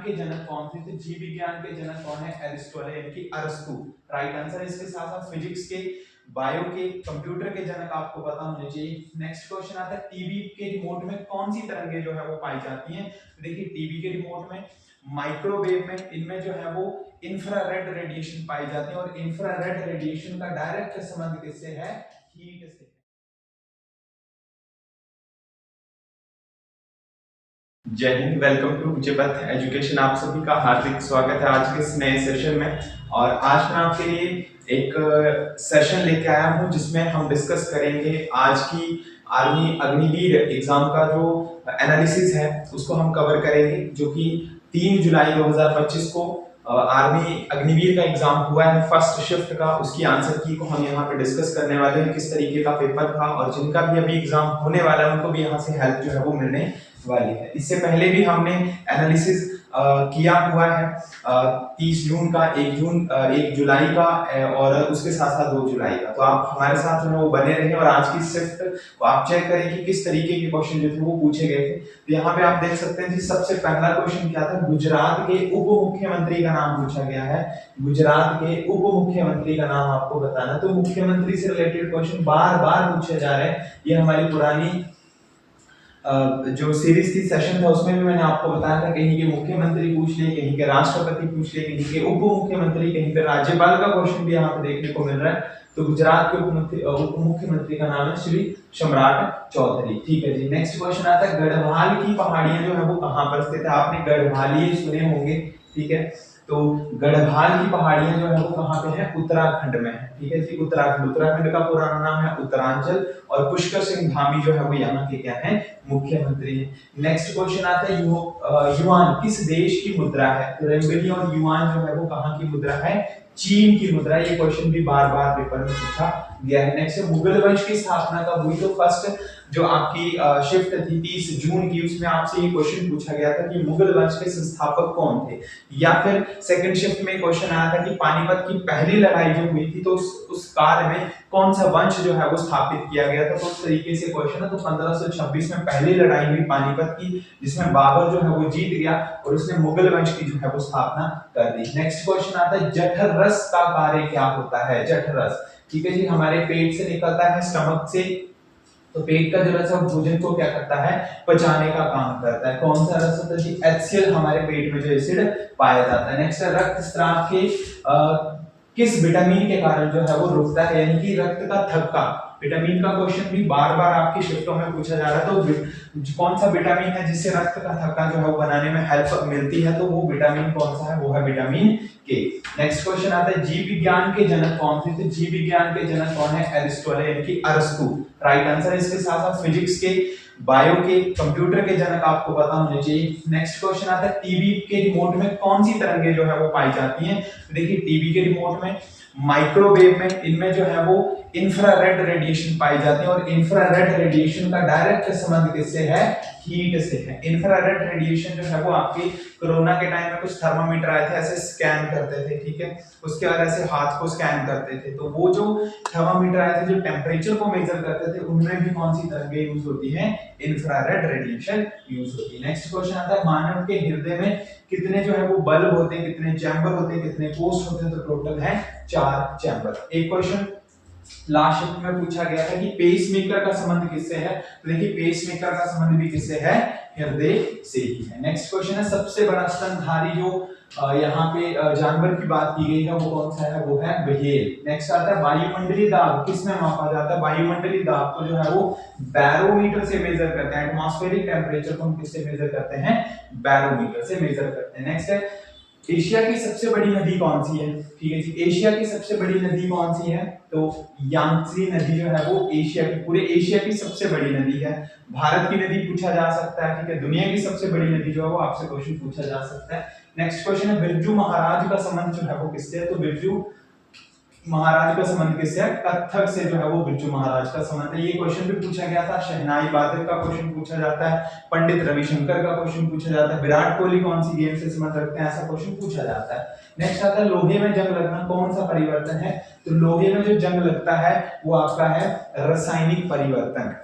के जनक कौन थे? तो जीव विज्ञान के जनक कौन है? एरिस्टोटल यानी कि अरस्तु, राइट आंसर। इसके साथ साथ फिजिक्स के, बायो के, कंप्यूटर के जनक आपको पता होने चाहिए। नेक्स्ट क्वेश्चन आता है टीवी के रिमोट में कौन सी तरंगे जो है वो पाई जाती हैं? तो देखिए टीवी के रिमोट में, माइक्रोवेव में, इनमें जो है वो इंफ्रारेड रेडिएशन पाई जाती है और इंफ्रारेड रेडिएशन का डायरेक्ट संबंध किससे है? हीट से। Jai Hind, welcome to Vijaypath education. आप सभी का हार्दिक स्वागत है आज के इस नए सेशन में। और आज मैं आपके लिए एक सेशन लेके आया हूं जिसमें हम डिस्कस करेंगे आज की आर्मी अग्निवीर एग्जाम का जो एनालिसिस है उसको हम कवर करेंगे, जो कि 3 जुलाई 2025 को आर्मी अग्निवीर का एग्जाम हुआ है फर्स्ट शिफ्ट का। उसकी आंसर की को हम यहाँ पे डिस्कस करने वाले हैं, किस तरीके का पेपर था, और जिनका भी अभी एग्जाम होने वाला है उनको भी यहाँ से हेल्प जो है वो मिलने वाली है। इससे पहले भी हमने एनालिसिस किया हुआ है 30 जून का, 1 जुलाई का और उसके साथ साथ 2 जुलाई का। तो आप हमारे साथ जो है वो बने रहे और आज की शिफ्ट को आप चेक करें कि किस तरीके के क्वेश्चन जो थे वो पूछे गए थे। तो यहाँ पे आप देख सकते हैं कि सबसे पहला क्वेश्चन क्या था? गुजरात के उप मुख्यमंत्री का नाम पूछा गया है। गुजरात के उप मुख्यमंत्री का नाम आपको बताना। तो मुख्यमंत्री से रिलेटेड क्वेश्चन बार बार पूछे जा रहे हैं। ये हमारी पुरानी जो सीरीज थी, सेशन था, उसमें भी मैंने आपको बताया था कहीं के मुख्यमंत्री पूछ लिए, कहीं के राष्ट्रपति पूछ लिए, कहीं के उप मुख्यमंत्री, कहीं पे राज्यपाल का क्वेश्चन भी यहाँ पे देखने को मिल रहा है। तो गुजरात के उप मुख्यमंत्री का नाम है श्री सम्राट चौधरी। ठीक है जी। नेक्स्ट क्वेश्चन आता है गढ़वाल की पहाड़ियां जो है वो कहाँ पर स्थित है? आपने गढ़वाली सुने होंगे, ठीक है। तो गढ़वाल की पहाड़ियां जो है वो कहाँ पे है? उत्तराखंड में है, ठीक है जी। उत्तराखंड, उत्तराखंड का पुराना नाम है उत्तरांचल, और पुष्कर सिंह धामी जो है वो यहाँ के क्या है? मुख्यमंत्री है। नेक्स्ट क्वेश्चन आता है युआन किस देश की मुद्रा है? तो रेमबनी और युआन जो है वो कहाँ की मुद्रा है? चीन की मुद्रा। ये क्वेश्चन भी बार बार पेपर में पूछा गया है। नेक्स्ट है मुगल वंश की स्थापना कब हुई? तो फर्स्ट जो आपकी शिफ्ट थी 30 जून की, उसमें आपसे ये क्वेश्चन पूछा गया था कि मुगल वंश के संस्थापक कौन थे। या फिर सेकंड शिफ्ट में क्वेश्चन आया था कि पानीपत की पहली लड़ाई जो हुई थी तो उस काल में कौन सा वंश जो है वो स्थापित किया गया था। तो उस तरीके से क्वेश्चन है। तो 1526 में पहली लड़ाई हुई पानीपत की, जिसमें बाबर जो है वो जीत गया और उसने मुगल वंश की जो है वो स्थापना कर दी। नेक्स्ट क्वेश्चन आता है जठररस का कार्य क्या होता है? जठररस, ठीक है जी, हमारे पेट से निकलता है, स्टमक से। तो पेट का जो रस है भोजन को क्या करता है? पचाने का काम करता है। कौन सा रस होता है जी? HCl, हमारे पेट में जो एसिड पाया जाता है। नेक्स्ट है रक्तस्राव के किस विटामिन के कारण जो है वो रुकता है, यानी कि रक्त का थक्का। विटामिन का क्वेश्चन भी बार बार आपकी शिफ्टों में पूछा जा रहा है। तो कौन सा विटामिन है जिससे रक्त का थक्का जो है वो बनाने में हेल्प मिलती है? तो वो विटामिन कौन सा है? वो है विटामिन के। नेक्स्ट क्वेश्चन आता है जीव विज्ञान के जनक कौन थे? तो जीव विज्ञान के जनक कौन है? एरिस्टोटल यानी कि अरस्तु, राइट आंसर। इसके साथ साथ फिजिक्स के, बायो के, कंप्यूटर के जनक आपको पता होने चाहिए। नेक्स्ट क्वेश्चन आता है टीवी के रिमोट में कौन सी तरंगे जो है वो पाई जाती हैं? तो देखिए टीवी के रिमोट में, माइक्रोवेव में, इनमें जो है वो इंफ्रारेड रेडिएशन पाई जाती है और इंफ्रारेड रेडिएशन का डायरेक्ट संबंध किससे है? हीट से है। इंफ्रारेड रेडिएशन जो है वो आपके कोरोना के टाइम में कुछ थर्मामीटर आए थे, ऐसे स्कैन करते थे, ठीक है। उसके बाद ऐसे हाथ को स्कैन करते थे, तो वो जो थर्मामीटर आए थे जो टेम्परेचर को मेजर करते थे, उनमें भी कौन सी तरंगे यूज होती हैं? इंफ्रारेड रेडिएशन यूज होती है। नेक्स्ट क्वेश्चन आता है मानव के हृदय में कितने जो है वो बल्ब होते हैं, कितने चैम्बर होते हैं, कितने पोस्ट होते हैं? तो टोटल है 4 चैम्बर। एक क्वेश्चन लास्ट शिफ्ट में पूछा गया था कि पेसमेकर का संबंध किससे है? तो देखिए पेसमेकर का संबंध भी किससे है? हृदय से ही है। नेक्स्ट क्वेश्चन है सबसे बड़ा स्तनधारी जो यहाँ पे जानवर की बात की गई है वो कौन सा है? वो है व्हेल। नेक्स्ट आता है वायुमंडलीय दाब किसमें मापा जाता है? वायुमंडलीय दाब को जो है वो बैरोमीटर से मेजर करते हैं। एटमॉस्फेरिक टेम्परेचर को हम किससे मेजर करते हैं? बैरोमीटर से मेजर करते हैं। नेक्स्ट है एशिया की सबसे बड़ी नदी कौन सी है? ठीक है जी, एशिया की सबसे बड़ी नदी कौन सी है? तो यांगत्से नदी जो है वो एशिया की, पूरे एशिया की सबसे बड़ी नदी है। भारत की नदी पूछा जा सकता है, ठीक है। दुनिया की सबसे बड़ी नदी जो है वो आपसे क्वेश्चन पूछा जा सकता है। नेक्स्ट क्वेश्चन है बिरजू महाराज का संबंध जो है वो किससे है? तो बिरजू महाराज का संबंध किससे है? कथक से जो है वो बिरजू महाराज का संबंध है। ये क्वेश्चन भी पूछा गया था। शहनाई बादल का क्वेश्चन पूछा जाता है, पंडित रविशंकर का क्वेश्चन पूछा जाता है, विराट कोहली कौन सी गेम से संबंध रखते हैं, ऐसा क्वेश्चन पूछा जाता है। नेक्स्ट आता है लोहे में जंग लगना कौन सा परिवर्तन है? तो लोहे में जो जंग लगता है वो आपका है रासायनिक परिवर्तन।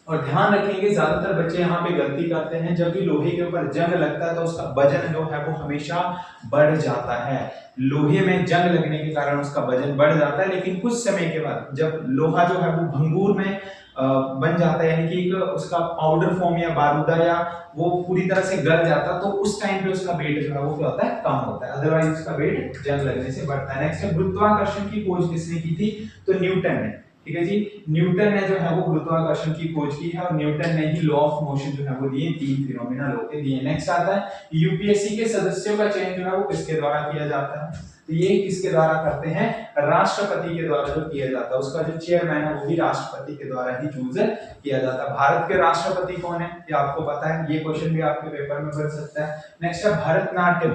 और ध्यान रखेंगे ज्यादातर बच्चे यहाँ पे गलती करते हैं, जब भी लोहे के ऊपर जंग लगता है तो उसका वजन जो है वो हमेशा बढ़ जाता है। लोहे में जंग लगने के कारण उसका वजन बढ़ जाता है, लेकिन कुछ समय के बाद जब लोहा जो है वो भंगूर में बन जाता है, यानी कि एक उसका पाउडर फॉर्म या बारूदा या वो पूरी तरह से गल जाता है, तो उस टाइम पे उसका वेट जो है वो क्या होता है, कम होता है। अदरवाइज उसका वेट जंग लगने से बढ़ता है। नेक्स्ट है गुरुत्वाकर्षण की खोज किसने की थी, तो न्यूटन ने। ठीक है जी, न्यूटन ने जो है वो गुरुत्वाकर्षण की खोज की है, और न्यूटन ने ही लॉ ऑफ मोशन जो है वो दिए, तीन फिनोमेना लॉ के दिए। नेक्स्ट आता है यूपीएससी के सदस्यों का चयन जो है वो किसके द्वारा किया जाता है, तो ये किसके द्वारा करते हैं, राष्ट्रपति के द्वारा जो किया जाता है, उसका जो चेयरमैन है वो भी राष्ट्रपति के द्वारा ही चूज किया जाता है। भारत के राष्ट्रपति कौन है, ये आपको पता है, ये क्वेश्चन भी आपके पेपर में बन सकता है। नेक्स्ट है भरतनाट्यम।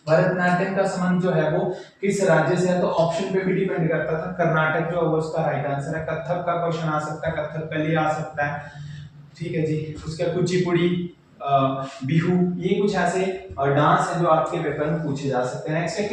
भरतनाट्यम का संबंध जो है वो किस राज्य से है, तो ऑप्शन पे भी डिपेंड करता था। कर्नाटक जो है वो उसका राइट आंसर है। कथक का क्वेश्चन आ सकता है, कथकली आ सकता है। ठीक है जी, उसके कुचिपुड़ी, बिहू, ये कुछ ऐसे डांस है जो आपके पेपर में पूछे जा सकते हैं। नेक्स्ट है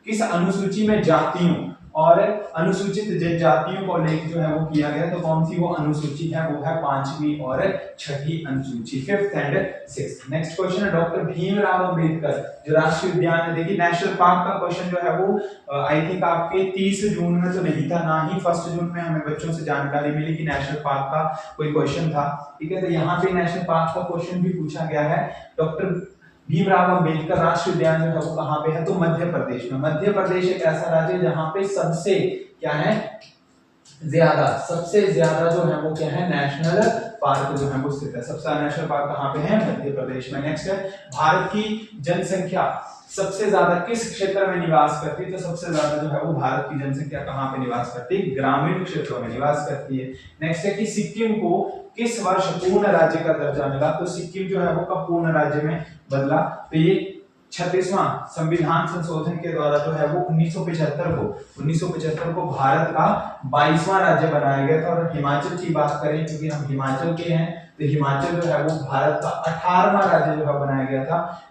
किस अनुसूची में जातियों और अनुसूचित जनजातियों को लेकर जो है वो किया गया, तो कौन सी वो अनुसूची है, वो है 5वीं और 6ठी अनुसूची, 5th and 6th। Next question है डॉक्टर भीमराव अंबेडकर जो राष्ट्रीय उद्यान है। देखिए नेशनल पार्क का क्वेश्चन जो है वो आई थिंक आपके 30 जून में तो नहीं था, ना ही 1 जून में हमें बच्चों से जानकारी मिली कि नेशनल पार्क का कोई क्वेश्चन था। ठीक है, तो यहाँ पे नेशनल पार्क का क्वेश्चन भी पूछा गया है। डॉक्टर भीमराव अंबेडकर राष्ट्रीय उद्यान जो है वो कहाँ पे है, तो मध्य प्रदेश में। मध्य प्रदेश एक ऐसा राज्य है जहाँ पे सबसे क्या है, सबसे ज्यादा जो है वो क्या है, नेशनल पार्क जो है वो स्थित है। सबसे नेशनल पार्क कहाँ पे है, मध्य प्रदेश में। नेक्स्ट है भारत की जनसंख्या सबसे ज्यादा किस क्षेत्र में निवास करती है, तो सबसे ज्यादा जो है वो भारत की जनसंख्या कहाँ पे निवास करती है, ग्रामीण क्षेत्रों में निवास करती है। नेक्स्ट है कि सिक्किम को किस वर्ष पूर्ण राज्य का दर्जा मिला, तो सिक्किम जो है वो कब पूर्ण राज्य में बदला, तो ये 36वां संविधान संशोधन के द्वारा जो है वो 1975 को भारत का 22वां राज्य बनाया गया था। और हिमाचल की बात करें, क्योंकि हम हिमाचल के हैं, तो हिमाचल जो है वो भारत का 18वां राज्य जो है बनाया गया था।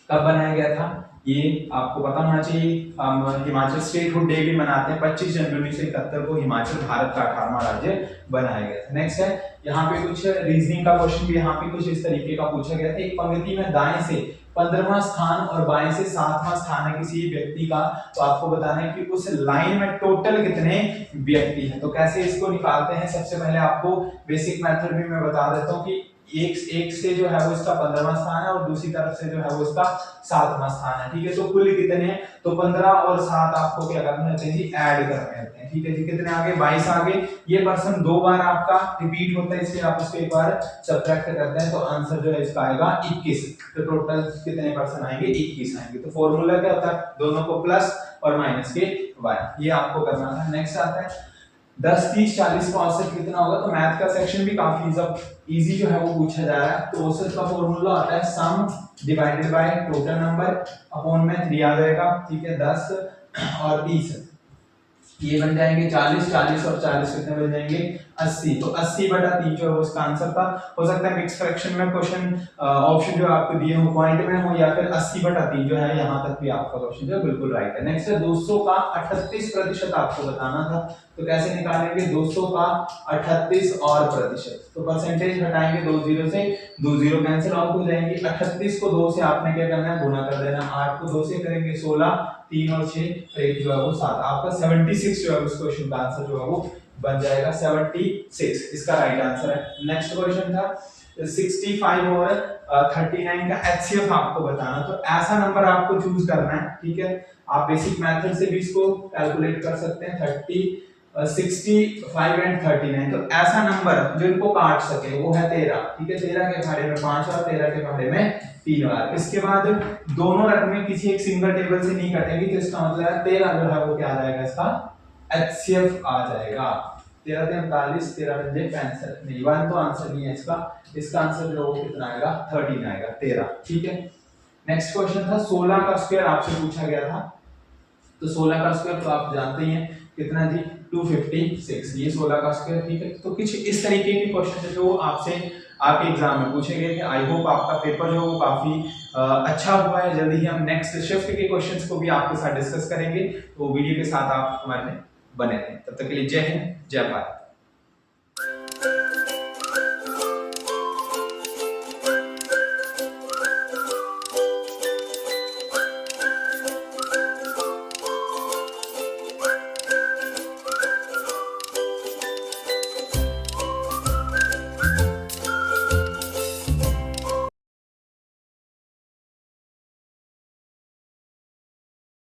कब बनाया गया था, ये आपको पता होना चाहिए। हम हिमाचल स्टेटहुड डे भी मनाते हैं, 25 जनवरी 1971 को हिमाचल भारत का 18वां राज्य बनाया गया था। नेक्स्ट है यहाँ पे कुछ रीजनिंग का क्वेश्चन भी यहाँ पे कुछ इस तरीके का पूछा गया था। एक पंक्ति में दाएं से 15वां स्थान और बाएं से 7वां स्थान है किसी व्यक्ति का, तो आपको बताना है कि उस लाइन में टोटल कितने व्यक्ति हैं। तो कैसे इसको निकालते हैं, सबसे पहले आपको बेसिक मेथड भी मैं बता देता हूँ कि एक से जो है वो इसका 15वां स्थान है और दूसरी तरफ से जो है वो इसका 7वां स्थान है। ठीक है, तो कुल कितने हैं, तो 15 और 7 आपको क्या करने होते हैं जी, ऐड करने होते हैं। ठीक है जी, कितने आगे, 22 आगे। ये पर्सन 2 बार आपका रिपीट होता है, इसलिए आप उसको एक बार सब्ट्रैक्ट करते हैं, तो आंसर जो है इसका आएगा 21। तो टोटल कितने पर्सन आएंगे, 21 आएंगे। तो फॉर्मूला क्या होता है, दोनों को प्लस और माइनस के y, ये आपको करना था। नेक्स्ट आता है 10, 30, 40 का औसत कितना होगा, तो मैथ का सेक्शन भी काफी इजी जो है वो पूछा जा रहा है। तो औसत का फॉर्मूला आता है सम divided by total number upon में 3 आ जाएगा। ठीक है, 10 और 30 ये बन जाएंगे 40, 40 और 40 कितने बन जाएंगे, 80। तो 80/3 जो है उसका आंसर था। हो सकता है मिक्स फ्रैक्शन में क्वेश्चन ऑप्शन जो आपको दिए हो पॉइंट में हो, या फिर 80/3 जो है यहाँ तक भी आपका क्वेश्चन जो बिल्कुल राइट है। नेक्स्ट है 200 का 38% आपको बताना था, तो कैसे निकालेंगे, 200 का 38 और प्रतिशत, तो परसेंटेज हटाएंगे 2 जीरो से, 2 जीरो कैंसिल आउट हो जाएंगे। 38 को 2 से आपने क्या करना है, गुना कर देना। 8 को 2 से करेंगे 16, 3 और 6 और 1 जो है वो 7। आपका 76 जो है उस क्वेश्चन का आंसर जो है वो बन जाएगा 76, इसका राइट आंसर है। नेक्स्ट क्वेश्चन था 65 और 39 का एचसीएफ आपको बताना, तो ऐसा नंबर आपको चूज करना है। ठीक है, आप बेसिक मेथड से भी इसको कैलकुलेट कर सकते हैं। 65 एंड 39, तो ऐसा नंबर जो इनको काट सके वो है 13। ठीक है, 13 के भाड़े में 5 और 13 के भाड़े में 3 बार। इसके बाद दोनों रकमें किसी एक सिंगल टेबल से नहीं कटेंगी, तो इसका मतलब है 13 जो है वो क्या आ जाएगा, इसका एचसीएफ आ जाएगा। 13 3 39, 13 5 65, नहीं 1 तो आंसर नहीं है इसका। इसका आंसर जो कितना आएगा, 13 आएगा, 13। ठीक है, नेक्स्ट क्वेश्चन था 16 का स्क्वायर आपसे पूछा गया था। तो 16 का स्क्वायर तो आप जानते ही हैं कितना जी, 256, ये 16 का स्क्वायर। ठीक है, तो कुछ इस तरीके के क्वेश्चन जो आपसे आपके एग्जाम में पूछे गए थे। आई होप आपका पेपर जो वो काफी अच्छा हुआ है। जल्दी ही हम नेक्स्ट शिफ्ट के क्वेश्चंस को भी आपके साथ डिस्कस करेंगे, तो वीडियो के साथ आप हमारे बने रहें। तब तक के लिए जय हिंद, जय भारत।